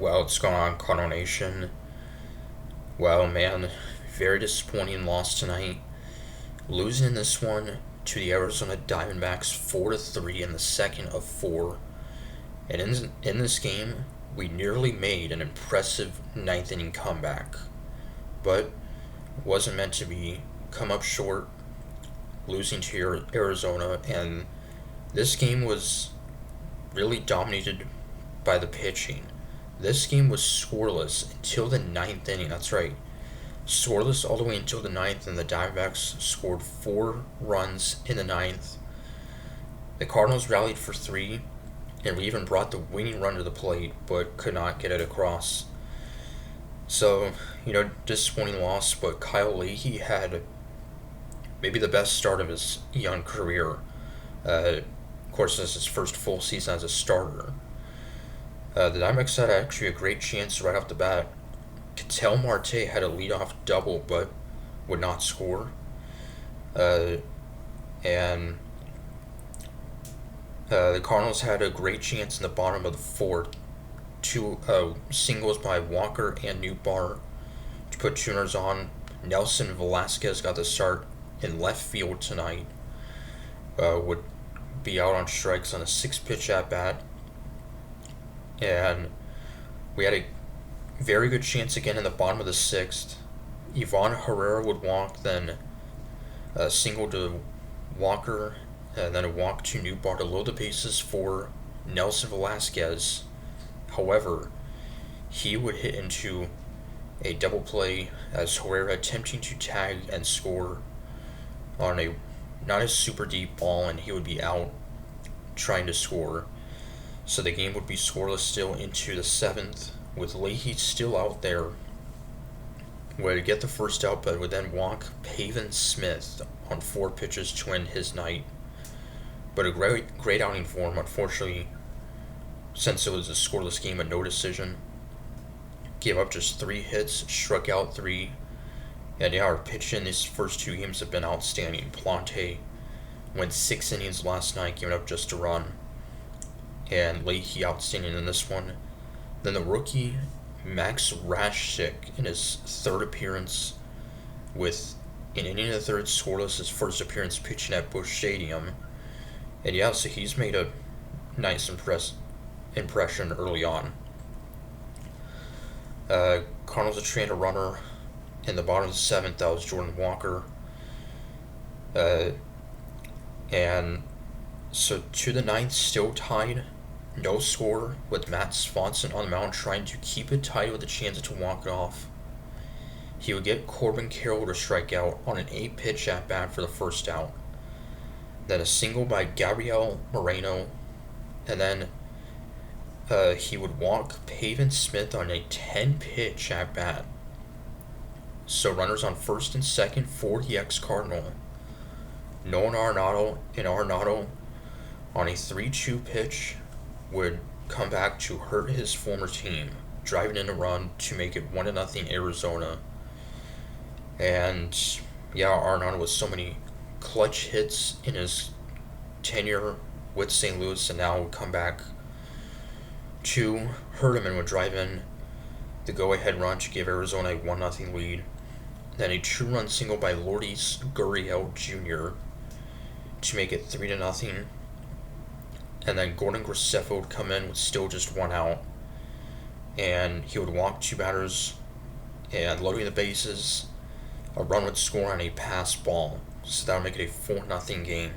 Well, what's going on, Cardinal Nation? Well, man, very disappointing loss tonight. Losing this one to the Arizona Diamondbacks 4-3 in the second of four. And in this game, we nearly made an impressive ninth inning comeback. But it wasn't meant to be. Come up short, losing to Arizona, and this game was really dominated by the pitching. This game was scoreless until the ninth inning. That's right. Scoreless all the way until the ninth, and the Diamondbacks scored 4 runs in the ninth. The Cardinals rallied for 3, and we even brought the winning run to the plate, but could not get it across. So, disappointing loss, but Kyle Leahy had maybe the best start of his young career. Of course, this is his first full season as a starter. The Diamondbacks had actually a great chance right off the bat. Ketel Marte had a leadoff double, but would not score. And the Cardinals had a great chance in the bottom of the fourth. Two singles by Walker and Newbar to put tuners on. Nelson Velasquez got the start in left field tonight. Would be out on strikes on a 6-pitch at bat. And we had a very good chance again in the bottom of the sixth. Ivan Herrera would walk, then a single to Walker, and then a walk to Newbar to load the bases for Nelson Velasquez. However, he would hit into a double play as Herrera attempting to tag and score on a not a super deep ball, and he would be out trying to score. So the game would be scoreless still into the seventh, with Leahy still out there. Would get the first out, but would then walk Pavin Smith on 4 pitches to end his night. But a great outing for him. Unfortunately, since it was a scoreless game, a no decision. Gave up just 3 hits, struck out 3. And our pitch in these first 2 games have been outstanding. Plante went 6 innings last night, giving up just a run. And Leahy outstanding in this one. Then the rookie Max Rashik in his 3rd appearance with an inning and a third scoreless, his first appearance pitching at Busch Stadium. And yeah, so he's made a nice impression early on. Cardinals are trained a runner in the bottom of the 7th. That was Jordan Walker. And so to the 9th, still tied. No score, with Matt Swanson on the mound trying to keep it tight with a chance to walk it off. He would get Corbin Carroll to strike out on an 8-pitch at bat for the first out. Then a single by Gabriel Moreno, and then he would walk Pavin Smith on a 10-pitch at bat. So runners on first and second for the ex-Cardinal. Nolan Arenado on a 3-2 pitch would come back to hurt his former team, driving in a run to make it 1-0 Arizona. And yeah, Arenado with so many clutch hits in his tenure with St. Louis, and now would come back to hurt him and would drive in the go-ahead run to give Arizona a 1-0 lead. Then a 2-run single by Lourdes Gurriel Jr. to make it 3-0. And then Gordon Graceffo would come in with still just 1 out. And he would walk 2 batters and loading the bases. A run would score on a pass ball. So that would make it a 4-0 game.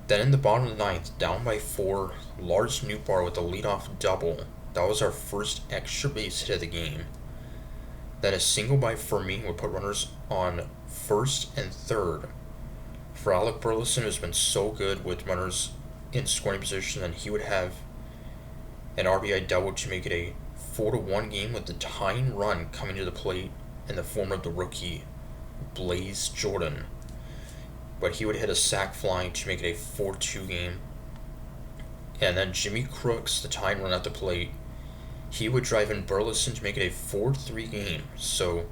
Then in the bottom of the 9th, down by 4, Lars Nootbaar with a leadoff double. That was our first extra base hit of the game. Then a single by Fermin would put runners on first and third for Alec Burleson, who's been so good with runners in scoring position, and he would have an RBI double to make it a 4-1 game, with the tying run coming to the plate in the form of the rookie Blaze Jordan. But he would hit a sac fly to make it a 4-2 game. And then Jimmy Crooks, the tying run at the plate, he would drive in Burleson to make it a 4-3 game. So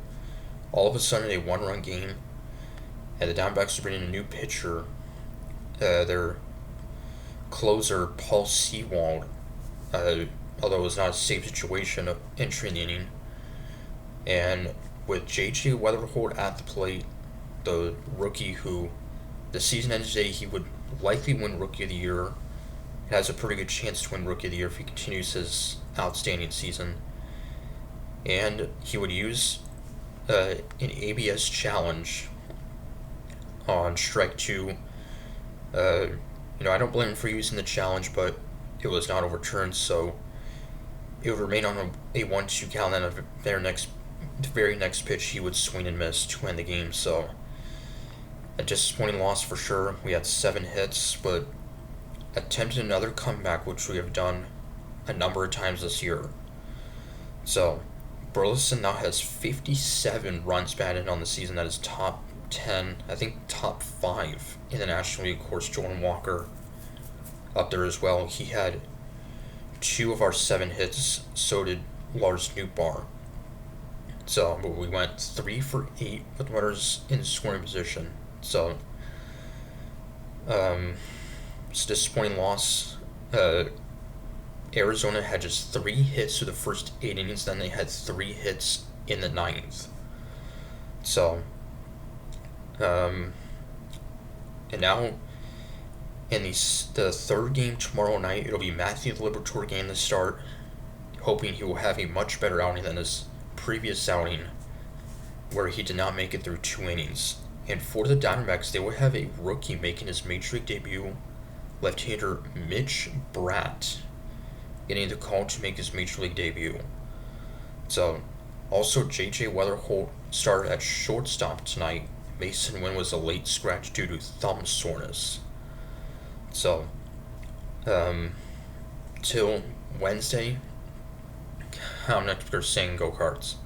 all of a sudden a 1-run game, and the Diamondbacks are bringing a new pitcher. Their closer, Paul Sewald, although it was not a safe situation of entering the inning. And with J.J. Weatherholt at the plate, the rookie who the season ends today, he would likely win Rookie of the Year. Has a pretty good chance to win Rookie of the Year if he continues his outstanding season. And he would use an ABS challenge on strike two. I don't blame him for using the challenge, but it was not overturned, so it would remain on a 1-2 count. And then the very next pitch, he would swing and miss to win the game. So a disappointing loss for sure. We had 7 hits, but attempted another comeback, which we have done a number of times this year. So Burleson now has 57 runs batted on the season. That is top 10, I think top 5 in the National League. Of course, Jordan Walker up there as well. He had 2 of our 7 hits, so did Lars Nootbaar. So we went 3 for 8 with runners in scoring position. So it's a disappointing loss. Arizona had just 3 hits through the first 8 innings, then they had 3 hits in the 9th. So, and now in the 3rd game tomorrow night, it'll be Matthew the Liberatore game to start, hoping he will have a much better outing than his previous outing, where he did not make it through 2 innings. And for the Diamondbacks, they will have a rookie making his Major League debut, left-hander Mitch Bratt, getting the call to make his Major League debut. So, also J.J. Weatherholt started at shortstop tonight. Mason Wynn was a late scratch due to thumb soreness. So, till Wednesday, I'm not saying go Cards.